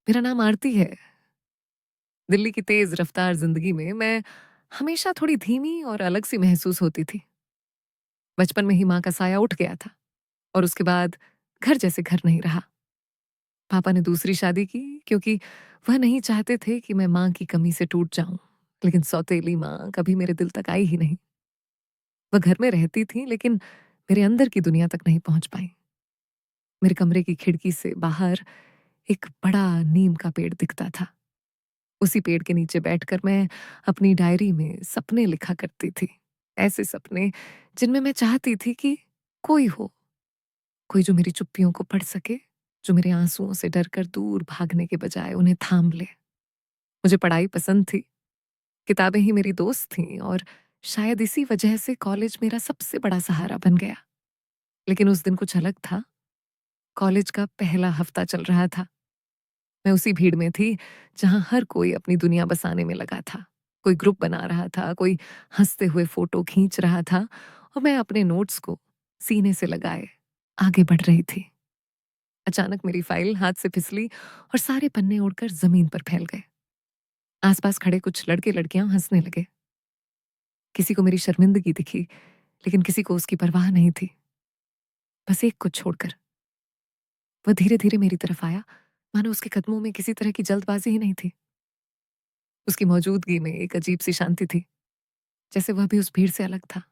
मेरा नाम आरती है। दिल्ली की तेज रफ्तार जिंदगी में मैं हमेशा थोड़ी धीमी और अलग सी महसूस होती थी। बचपन में ही माँ का साया उठ गया था और उसके बाद घर जैसे घर नहीं रहा। पापा ने दूसरी शादी की क्योंकि वह नहीं चाहते थे कि मैं माँ की कमी से टूट जाऊं। लेकिन सौतेली माँ कभी मेरे दिल तक आई ही नहीं। वह घर में रहती थी लेकिन मेरे अंदर की दुनिया तक नहीं पहुंच पाई। मेरे कमरे की खिड़की से बाहर एक बड़ा नीम का पेड़ दिखता था। उसी पेड़ के नीचे बैठकर मैं अपनी डायरी में सपने लिखा करती थी। ऐसे सपने जिनमें मैं चाहती थी कि कोई हो, कोई जो मेरी चुप्पियों को पढ़ सके, जो मेरे आंसुओं से डरकर दूर भागने के बजाय उन्हें थाम ले। मुझे पढ़ाई पसंद थी, किताबें ही मेरी दोस्त थीं और शायद इसी वजह से कॉलेज मेरा सबसे बड़ा सहारा बन गया। लेकिन उस दिन कुछ अलग था। कॉलेज का पहला हफ्ता चल रहा था। मैं उसी भीड़ में थी जहां हर कोई अपनी दुनिया बसाने में लगा था। कोई ग्रुप बना रहा था, कोई हंसते हुए फोटो खींच रहा था और मैं अपने नोट्स को सीने से लगाए आगे बढ़ रही थी। अचानक मेरी फाइल हाथ से फिसली और सारे पन्ने उड़कर जमीन पर फैल गए। आसपास खड़े कुछ लड़के लड़कियां हंसने लगे। किसी को मेरी शर्मिंदगी दिखी, लेकिन किसी को उसकी परवाह नहीं थी। बस एक को छोड़कर। वह धीरे धीरे मेरी तरफ आया, मानो उसके कदमों में किसी तरह की जल्दबाजी ही नहीं थी। उसकी मौजूदगी में एक अजीब सी शांति थी, जैसे वह भी उस भीड़ से अलग था,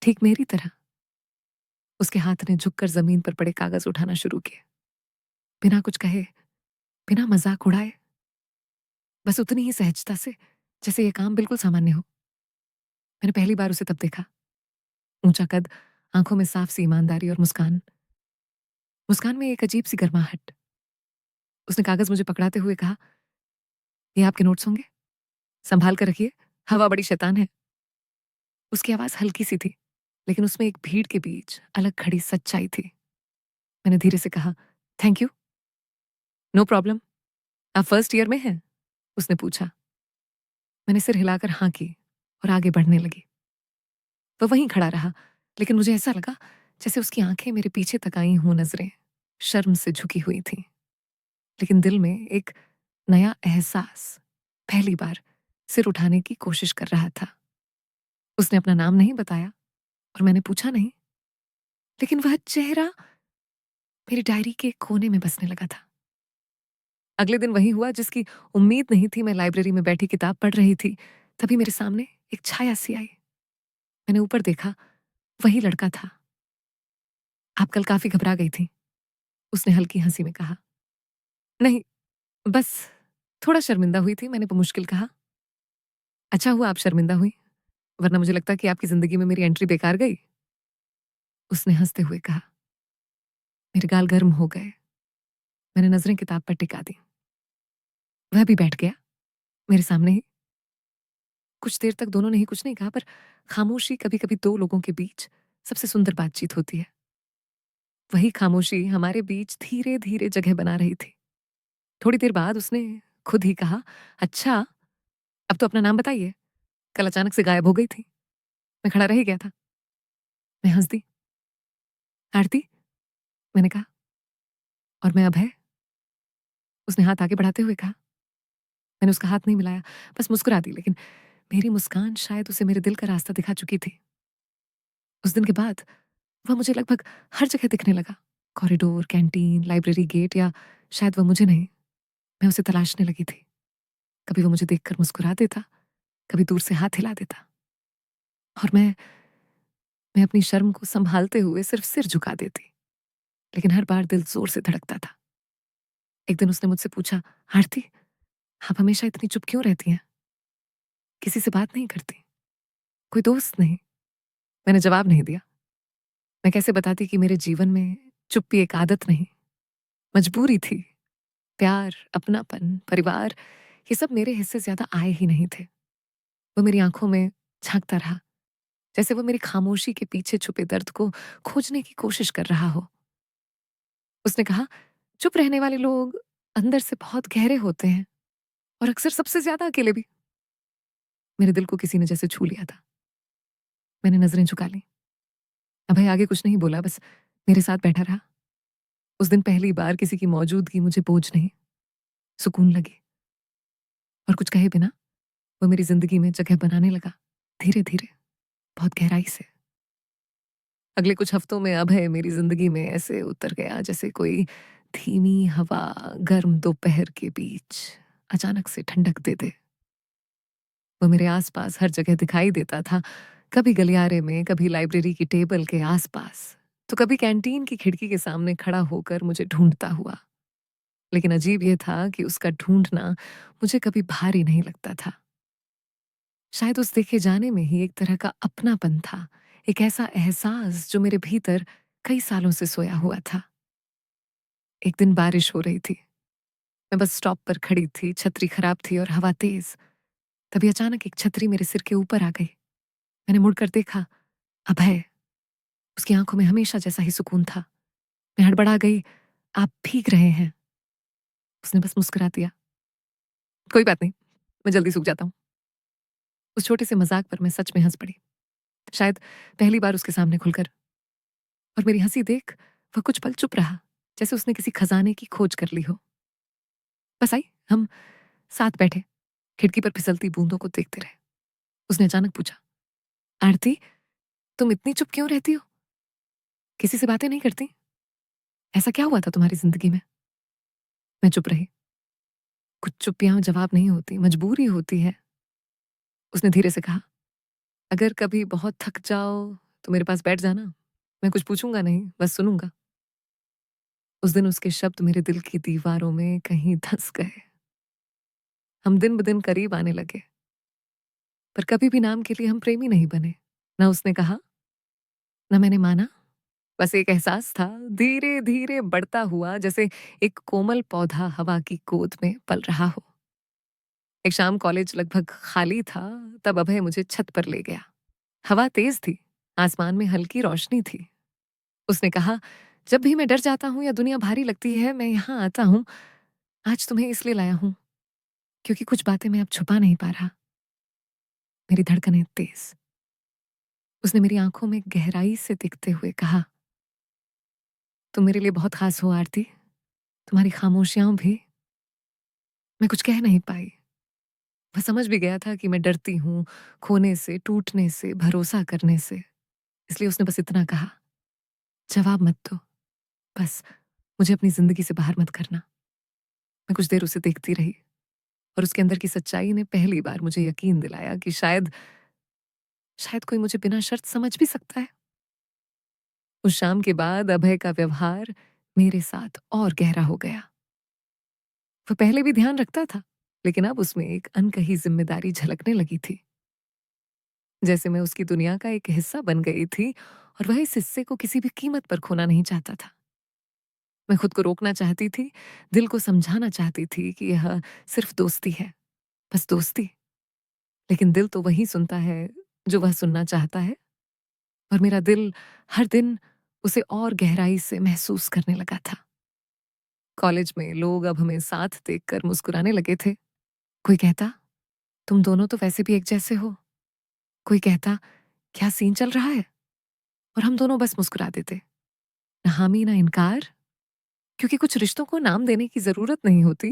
ठीक मेरी तरह। उसके हाथ ने झुककर जमीन पर पड़े कागज उठाना शुरू किए, बिना कुछ कहे, बिना मजाक उड़ाए, बस उतनी ही सहजता से जैसे ये काम बिल्कुल सामान्य हो। मैंने पहली बार उसे तब देखा। ऊंचा कद, आंखों में साफ सी ईमानदारी और मुस्कान। मुस्कान में एक अजीब सी गर्माहट। उसने कागज मुझे पकड़ाते हुए कहा, ये आपके नोट्स होंगे, संभाल कर रखिए, हवा बड़ी शैतान है। उसकी आवाज हल्की सी थी, लेकिन उसमें एक भीड़ के बीच अलग खड़ी सच्चाई थी। मैंने धीरे से कहा, थैंक यू। No problem. आप फर्स्ट ईयर में हैं? उसने पूछा। मैंने सिर हिलाकर हाँ की और आगे बढ़ने लगी। वह वहीं खड़ा रहा, लेकिन मुझे ऐसा लगा जैसे उसकी आंखें मेरे पीछे तक आई हों। नजरें शर्म से झुकी हुई थीं, लेकिन दिल में एक नया एहसास पहली बार सिर उठाने की कोशिश कर रहा था। उसने अपना नाम नहीं बताया और मैंने पूछा नहीं, लेकिन वह चेहरा मेरी डायरी के कोने में बसने लगा था। अगले दिन वही हुआ जिसकी उम्मीद नहीं थी। मैं लाइब्रेरी में बैठी किताब पढ़ रही थी, तभी मेरे सामने एक छाया सी आई। मैंने ऊपर देखा, वही लड़का था। आप कल काफी घबरा गई थी, उसने हल्की हंसी में कहा। नहीं, बस थोड़ा शर्मिंदा हुई थी, मैंने मुश्किल कहा। अच्छा हुआ आप शर्मिंदा हुई, वरना मुझे लगता कि आपकी जिंदगी में मेरी एंट्री बेकार गई, उसने हंसते हुए कहा। मेरे गाल गर्म हो गए। मैंने नजरें किताब पर टिका दी। वह भी बैठ गया मेरे सामने ही। कुछ देर तक दोनों ने ही कुछ नहीं कहा, पर खामोशी कभी कभी दो लोगों के बीच सबसे सुंदर बातचीत होती है। वही खामोशी हमारे बीच धीरे धीरे जगह बना रही थी। थोड़ी देर बाद उसने खुद ही कहा, अच्छा, अब तो अपना नाम बताइए, कल अचानक से गायब हो गई थी। मैं खड़ा रह ही गया था। मैं हंस दी। आरती, मैंने कहा। और मैं अभय, उसने हाथ आगे बढ़ाते हुए कहा। मैंने उसका हाथ नहीं मिलाया, बस मुस्कुरा दी, लेकिन मेरी मुस्कान शायद उसे मेरे दिल का रास्ता दिखा चुकी थी। उस दिन के बाद वह मुझे लगभग हर जगह दिखने लगा। कॉरिडोर, कैंटीन, लाइब्रेरी गेट, या शायद वह मुझे नहीं, मैं उसे तलाशने लगी थी। कभी वो मुझे देखकर मुस्कुरा देता, कभी दूर से हाथ हिला देता, और मैं अपनी शर्म को संभालते हुए सिर्फ सिर झुका देती। लेकिन हर बार दिल जोर से धड़कता था। एक दिन उसने मुझसे पूछा, आरती, आप हमेशा इतनी चुप क्यों रहती हैं? किसी से बात नहीं करती? कोई दोस्त नहीं? मैंने जवाब नहीं दिया। मैं कैसे बताती कि मेरे जीवन में चुप्पी एक आदत नहीं, मजबूरी थी। प्यार, अपनापन, परिवार, ये सब मेरे हिस्से ज्यादा आए ही नहीं थे। वो मेरी आंखों में झांकता रहा, जैसे वो मेरी खामोशी के पीछे छुपे दर्द को खोजने की कोशिश कर रहा हो। उसने कहा, चुप रहने वाले लोग अंदर से बहुत गहरे होते हैं और अक्सर सबसे ज्यादा अकेले भी। मेरे दिल को किसी ने जैसे छू लिया था। मैंने नजरें झुका ली। अभय आगे कुछ नहीं बोला, बस मेरे साथ बैठा रहा। उस दिन पहली बार किसी की मौजूदगी मुझे बोझ नहीं, सुकून लगी। और कुछ कहे बिना वो मेरी जिंदगी में जगह बनाने लगा, धीरे धीरे, बहुत गहराई से। अगले कुछ हफ्तों में अभय मेरी जिंदगी में ऐसे उतर गया जैसे कोई धीमी हवा गर्म दोपहर के बीच अचानक से ठंडक दे दे। वो मेरे आसपास हर जगह दिखाई देता था, कभी गलियारे में, कभी लाइब्रेरी की टेबल के आसपास, तो कभी कैंटीन की खिड़की के सामने खड़ा होकर मुझे ढूंढता हुआ। लेकिन अजीब ये था कि उसका ढूंढना मुझे कभी भारी नहीं लगता था। शायद उस देखे जाने में ही एक तरह का अपनापन था, एक ऐसा एहसास जो मेरे भीतर कई सालों से सोया हुआ था। एक दिन बारिश हो रही थी। मैं बस स्टॉप पर खड़ी थी, छतरी खराब थी और हवा तेज। तभी अचानक एक छतरी मेरे सिर के ऊपर आ गई। मैंने मुड़कर देखा, अभय। उसकी आंखों में हमेशा जैसा ही सुकून था। मैं हड़बड़ा गई, आप भीग रहे हैं। उसने बस मुस्कुरा दिया, कोई बात नहीं, मैं जल्दी सूख जाता हूँ। उस छोटे से मजाक पर मैं सच में हंस पड़ी, शायद पहली बार उसके सामने खुलकर। और मेरी हंसी देख वह कुछ पल चुप रहा, जैसे उसने किसी खजाने की खोज कर ली हो। बस आई, हम साथ बैठे, खिड़की पर फिसलती बूंदों को देखते रहे। उसने अचानक पूछा, आरती, तुम इतनी चुप क्यों रहती हो? किसी से बातें नहीं करती? ऐसा क्या हुआ था तुम्हारी जिंदगी में? मैं चुप रही। कुछ चुप्पियां जवाब नहीं होती, मजबूरी होती है। उसने धीरे से कहा, अगर कभी बहुत थक जाओ तो मेरे पास बैठ जाना, मैं कुछ पूछूंगा नहीं, बस सुनूंगा। उस दिन उसके शब्द मेरे दिल की दीवारों में कहीं धंस गए। हम दिन ब दिन करीब आने लगे, पर कभी भी नाम के लिए हम प्रेमी नहीं बने। ना उसने कहा, ना मैंने माना। बस एक एहसास था, धीरे धीरे बढ़ता हुआ, जैसे एक कोमल पौधा हवा की गोद में पल रहा हो। एक शाम कॉलेज लगभग खाली था, तब अभय मुझे छत पर ले गया। हवा तेज थी, आसमान में हल्की रोशनी थी। उसने कहा, जब भी मैं डर जाता हूं या दुनिया भारी लगती है, मैं यहाँ आता हूं। आज तुम्हें इसलिए लाया हूं क्योंकि कुछ बातें मैं अब छुपा नहीं पा रहा। मेरी धड़कनें तेज। उसने मेरी आंखों में गहराई से दिखते हुए कहा, तुम मेरे लिए बहुत खास हो आरती, तुम्हारी खामोशियां भी। मैं कुछ कह नहीं पाई। वह समझ भी गया था कि मैं डरती हूँ खोने से, टूटने से, भरोसा करने से। इसलिए उसने बस इतना कहा, जवाब मत दो, बस मुझे अपनी जिंदगी से बाहर मत करना। मैं कुछ देर उसे देखती रही और उसके अंदर की सच्चाई ने पहली बार मुझे यकीन दिलाया कि शायद शायद कोई मुझे बिना शर्त समझ भी सकता है। उस शाम के बाद अभय का व्यवहार मेरे साथ और गहरा हो गया। वह पहले भी ध्यान रखता था, लेकिन अब उसमें एक अनकही जिम्मेदारी झलकने लगी थी। जैसे मैं उसकी दुनिया का एक हिस्सा बन गई थी और वह इस हिस्से को किसी भी कीमत पर खोना नहीं चाहता था। मैं खुद को रोकना चाहती थी, दिल को समझाना चाहती थी कि यह सिर्फ दोस्ती है, बस दोस्ती। लेकिन दिल तो वही सुनता है जो वह सुनना चाहता है, और मेरा दिल हर दिन उसे और गहराई से महसूस करने लगा था। कॉलेज में लोग अब हमें साथ देखकर मुस्कुराने लगे थे। कोई कहता, तुम दोनों तो वैसे भी एक जैसे हो। कोई कहता, क्या सीन चल रहा है? और हम दोनों बस मुस्कुरा देते, ना हामी ना इनकार, क्योंकि कुछ रिश्तों को नाम देने की जरूरत नहीं होती,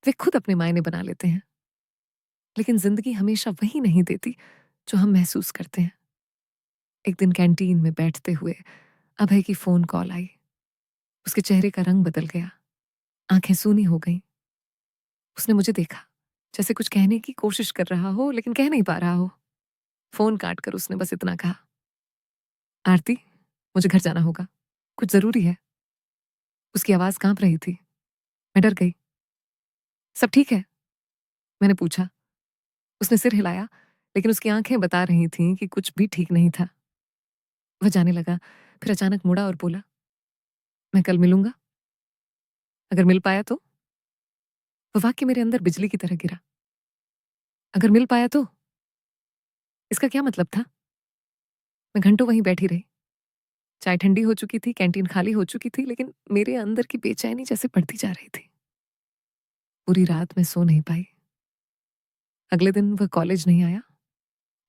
वे खुद अपने मायने बना लेते हैं। लेकिन जिंदगी हमेशा वही नहीं देती जो हम महसूस करते हैं। एक दिन कैंटीन में बैठते हुए अभय की फोन कॉल आई। उसके चेहरे का रंग बदल गया, आंखें सूनी हो गईं। उसने मुझे देखा, जैसे कुछ कहने की कोशिश कर रहा हो लेकिन कह नहीं पा रहा हो। फोन काट कर उसने बस इतना कहा, आरती, मुझे घर जाना होगा, कुछ जरूरी है। उसकी आवाज कांप रही थी। मैं डर गई। सब ठीक है? मैंने पूछा। उसने सिर हिलाया, लेकिन उसकी आंखें बता रही थीं कि कुछ भी ठीक नहीं था। वह जाने लगा, फिर अचानक मुड़ा और बोला, मैं कल मिलूंगा, अगर मिल पाया तो। वह वाक्य मेरे अंदर बिजली की तरह गिरा। अगर मिल पाया तो इसका क्या मतलब था? मैं घंटों वहीं बैठी रही। चाय ठंडी हो चुकी थी, कैंटीन खाली हो चुकी थी, लेकिन मेरे अंदर की बेचैनी जैसे बढ़ती जा रही थी। पूरी रात मैं सो नहीं पाई। अगले दिन वह कॉलेज नहीं आया,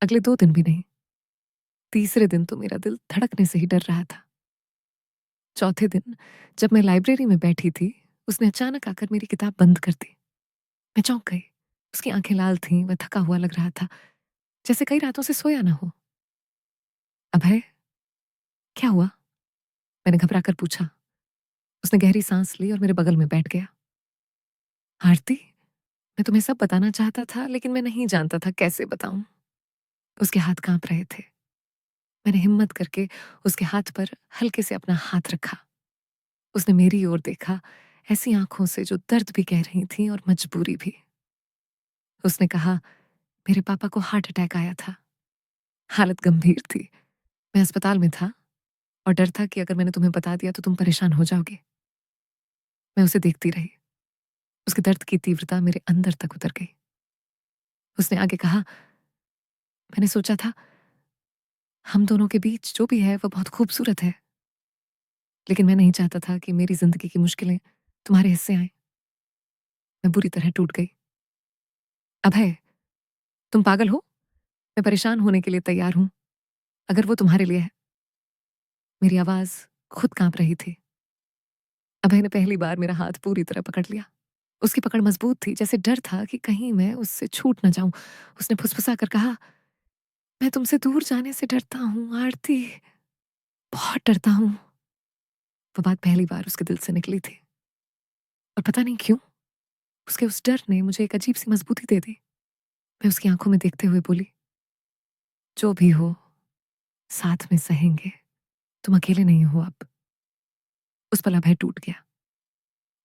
अगले 2 दिन भी नहीं। तीसरे दिन तो मेरा दिल धड़कने से ही डर रहा था। चौथे दिन जब मैं लाइब्रेरी में बैठी थी, उसने अचानक आकर मेरी किताब बंद कर दी। मैं चौंक गई। उसकी आंखें लाल थीं, वह थका हुआ लग रहा था, जैसे कई रातों से सोया ना हो। अभय, क्या हुआ? मैंने घबरा कर पूछा। उसने गहरी सांस ली और मेरे बगल में बैठ गया। आरती, मैं तुम्हें सब बताना चाहता था, लेकिन मैं नहीं जानता था कैसे बताऊं। उसके हाथ कांप रहे थे। मैंने हिम्मत करके उसके हाथ पर हल्के से अपना हाथ रखा। उसने मेरी ओर देखा, ऐसी आंखों से जो दर्द भी कह रही थी और मजबूरी भी। उसने कहा, मेरे पापा को हार्ट अटैक आया था। हालत गंभीर थी। मैं अस्पताल में था और डर था कि अगर मैंने तुम्हें बता दिया तो तुम परेशान हो जाओगे। मैं उसे देखती रही। उसके दर्द की तीव्रता मेरे अंदर तक उतर गई। उसने आगे कहा, मैंने सोचा था हम दोनों के बीच जो भी है वो बहुत खूबसूरत है, लेकिन मैं नहीं चाहता था कि मेरी जिंदगी की मुश्किलें तुम्हारे हिस्से आए। मैं बुरी तरह टूट गई। अभय, तुम पागल हो? मैं परेशान होने के लिए तैयार हूं, अगर वो तुम्हारे लिए है। मेरी आवाज खुद कांप रही थी। अभय ने पहली बार मेरा हाथ पूरी तरह पकड़ लिया। उसकी पकड़ मजबूत थी, जैसे डर था कि कहीं मैं उससे छूट न जाऊं। उसने फुसफुसा कर कहा, मैं तुमसे दूर जाने से डरता हूं आरती, बहुत डरता हूं। वो बात पहली बार उसके दिल से निकली थी, और पता नहीं क्यों उसके उस डर ने मुझे एक अजीब सी मजबूती दे दी। मैं उसकी आंखों में देखते हुए बोली, जो भी हो साथ में सहेंगे, तुम अकेले नहीं हो अब। उस पल अभय टूट गया।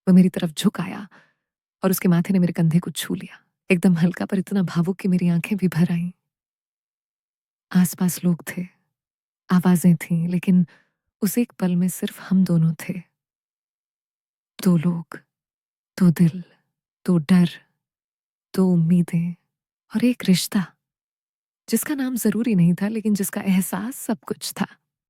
वो मेरी तरफ झुक आया और उसके माथे ने मेरे कंधे को छू लिया, एकदम हल्का पर इतना भावुक कि मेरी आंखें भी भर आईं। आसपास लोग थे, आवाजें थीं, लेकिन उस एक पल में सिर्फ हम दोनों थे। दो लोग, दो दिल, दो डर, दो उम्मीदें और एक रिश्ता, जिसका नाम जरूरी नहीं था, लेकिन जिसका एहसास सब कुछ था।